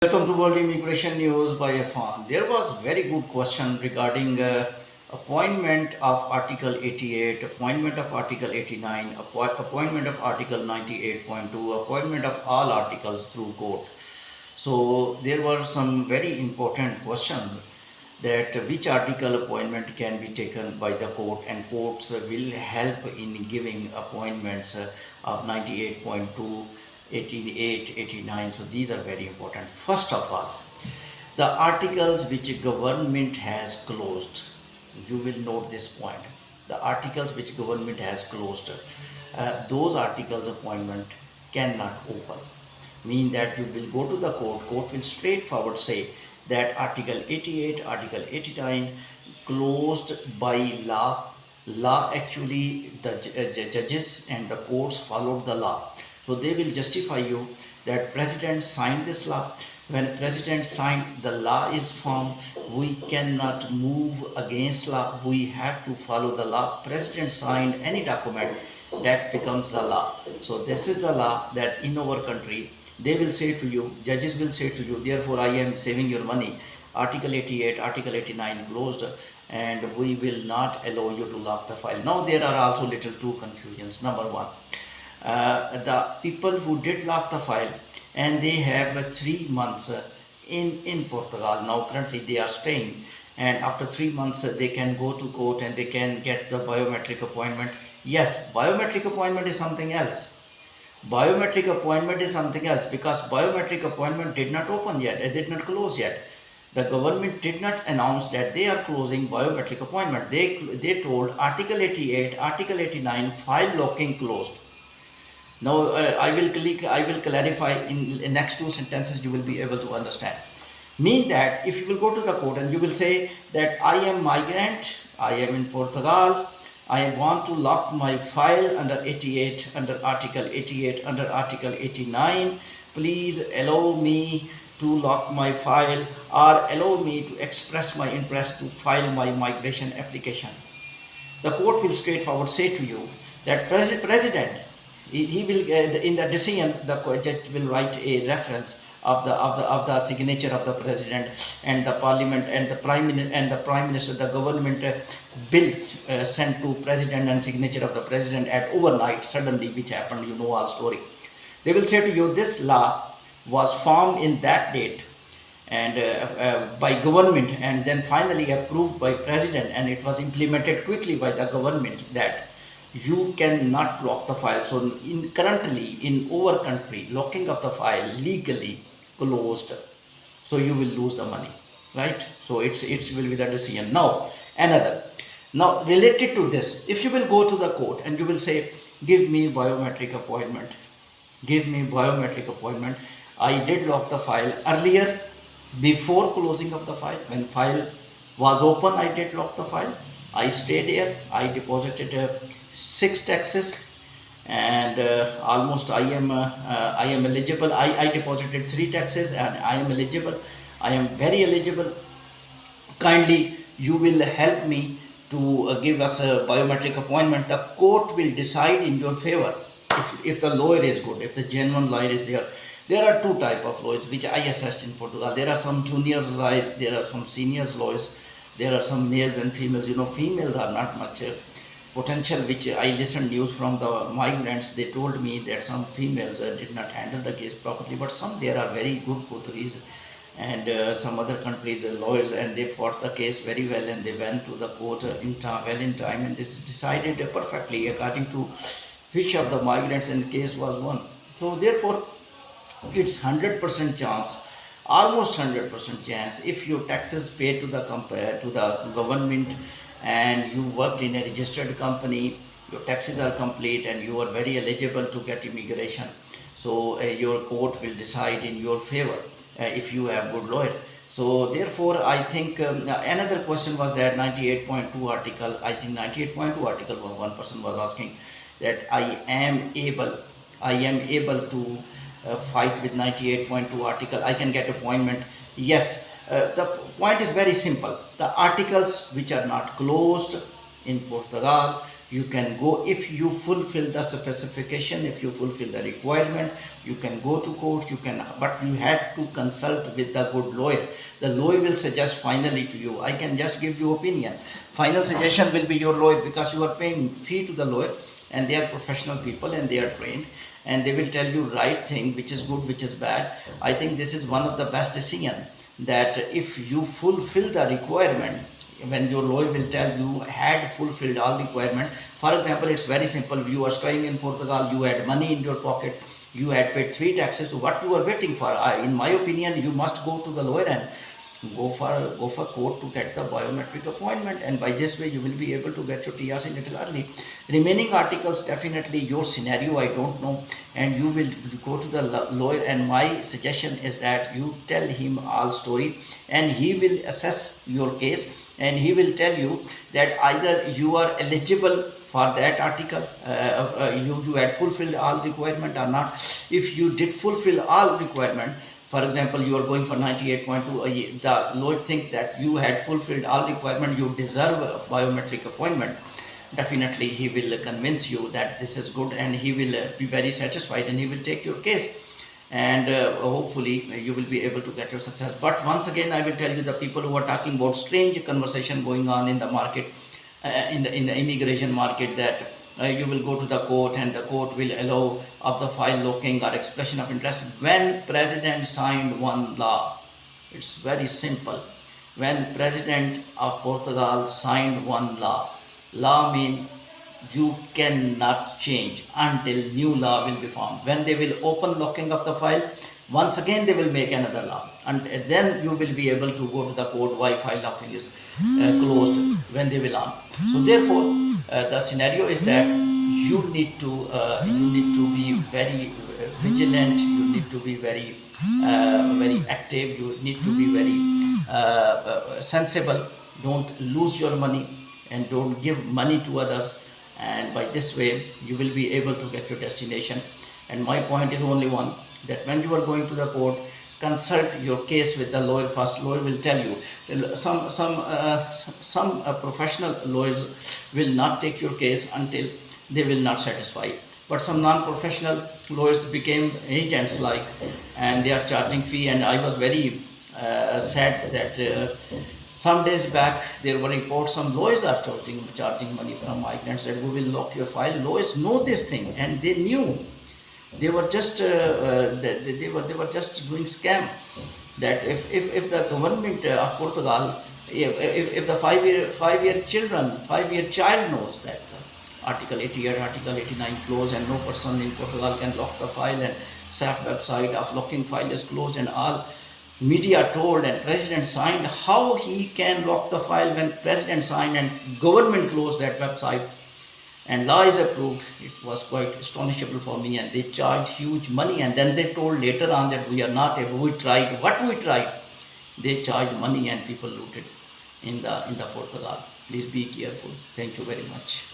Welcome to World Immigration News by Afan. There was very good question regarding appointment of Article 88, appointment of Article 89, appointment of Article 98.2, appointment of all articles through court. So there were some very important questions that which article appointment can be taken by the court, and courts will help in giving appointments of 98.2, 88, 89. So these are very important. First of all, the articles which government has closed, you will note this point. The articles which government has closed, those articles appointment cannot open. Mean that you will go to the court will straightforward say that Article 88, Article 89 closed by law. Law actually, the judges and the courts followed the law. So they will justify you that president signed this law. When president signed, the law is formed. We cannot move against law. We have to follow the law. President signed any document, that becomes the law. So this is the law that in our country they will say to you, judges will say to you, therefore I am saving your money. Article 88, Article 89 closed, and we will not allow you to lock the file. Now there are also little two confusions. Number one, the people who did lock the file and they have 3 months in Portugal. Now currently they are staying, and after 3 months they can go to court and they can get the biometric appointment. Yes, biometric appointment is something else. Biometric appointment is something else because biometric appointment did not open yet, it did not close yet. The government did not announce that they are closing biometric appointment. They told Article 88, Article 89 file locking closed. Now I will clarify in next two sentences, you will be able to understand. Mean that if you will go to the court and you will say that I am migrant, I am in Portugal, I want to lock my file under 88, under Article 88, under Article 89. Please allow me to lock my file or allow me to express my interest to file my migration application. The court will straightforward say to you that president, he will in the decision the judge will write a reference of the signature of the president and the parliament and the prime minister, the government bill sent to president and signature of the president at overnight suddenly, which happened, you know all story. They will say to you this law was formed in that date and by government, and then finally approved by president, and it was implemented quickly by the government that you cannot lock the file. So currently in our country, locking of the file legally closed, so you will lose the money, right? So it will be the decision. Now another, now related to this, if you will go to the court and you will say give me biometric appointment, give me biometric appointment, I did lock the file earlier before closing of the file. When file was open, I did lock the file. I stayed here, I deposited 6 taxes, and almost I am eligible. I deposited 3 taxes and I am eligible. I am very eligible. Kindly you will help me to give us a biometric appointment. The court will decide in your favor if the lawyer is good, if the genuine lawyer is there. There are two type of lawyers which I assessed in Portugal. There are some junior lawyers, there are some seniors lawyers, there are some males and females. You know, females are not much potential, which I listened news from the migrants. They told me that some females did not handle the case properly, but some there are very good Portuguese and some other countries lawyers, and they fought the case very well and they went to the court in time, and they decided perfectly according to which of the migrants, and the case was won. So therefore it's 100% chance, almost 100% chance, if your taxes paid to the government and you worked in a registered company, your taxes are complete and you are very eligible to get immigration. So your court will decide in your favor if you have good lawyer. So therefore I think another question was that 98.2 article, I think 98.2 article, one person was asking that I am able to fight with 98.2 article, I can get appointment. Yes, the point is very simple. The articles which are not closed in Portugal, You can go if you fulfill the specification, if you fulfill the requirement, you can go to court, you can, but you had to consult with the good lawyer. The lawyer will suggest finally to you. I can just give you opinion. Final suggestion will be your lawyer, because you are paying fee to the lawyer and they are professional people and they are trained, and they will tell you right thing, which is good, which is bad. I think this is one of the best decision, that if you fulfill the requirement, when your lawyer will tell you had fulfilled all requirement. For example, it's very simple. You are staying in Portugal, you had money in your pocket, you had paid 3 taxes. So what you are waiting for? In my opinion, you must go to the lawyer and go for court to get the biometric appointment, and by this way you will be able to get your TRC little early. Remaining articles, definitely your scenario I don't know, and you will go to the lawyer, and my suggestion is that you tell him all story, and he will assess your case, and he will tell you that either you are eligible for that article, you had fulfilled all requirement or not. If you did fulfill all requirement, for example, you are going for 98.2, the lawyer think that you had fulfilled all requirement, you deserve a biometric appointment. Definitely he will convince you that this is good, and he will be very satisfied, and he will take your case, and hopefully you will be able to get your success. But once again, I will tell you, the people who are talking about strange conversation going on in the market, in the immigration market, that you will go to the court and the court will allow of the file locking or expression of interest. When president signed one law, it's very simple. When president of Portugal signed one law means you cannot change until new law will be formed. When they will open locking of the file, once again they will make another law, and then you will be able to go to the court why file locking is closed when they will on. So therefore, the scenario is that you need to be very vigilant. You need to be very active. You need to be very sensible. Don't lose your money, and don't give money to others. And by this way, you will be able to get your destination. And my point is only one, that when you are going to the court, consult your case with the lawyer first. Lawyer will tell you. Some professional lawyers will not take your case until they will not satisfy. But some non-professional lawyers became agents like, and they are charging fee. And I was very sad that some days back there were reports some lawyers are charging money from migrants, that we will lock your file. Lawyers know this thing, and they knew. They were just they were just doing scam. That if the government of Portugal, if the 5-year child knows that Article 88, Article 89 closed, and no person in Portugal can lock the file, and SAF website of locking file is closed, and all media told, and president signed, how he can lock the file when president signed and government closed that website and law is approved? It was quite astonishing for me, and they charged huge money, and then they told later on that we are not able, we tried. They charged money, and people looted in the Portugal. Please be careful. Thank you very much.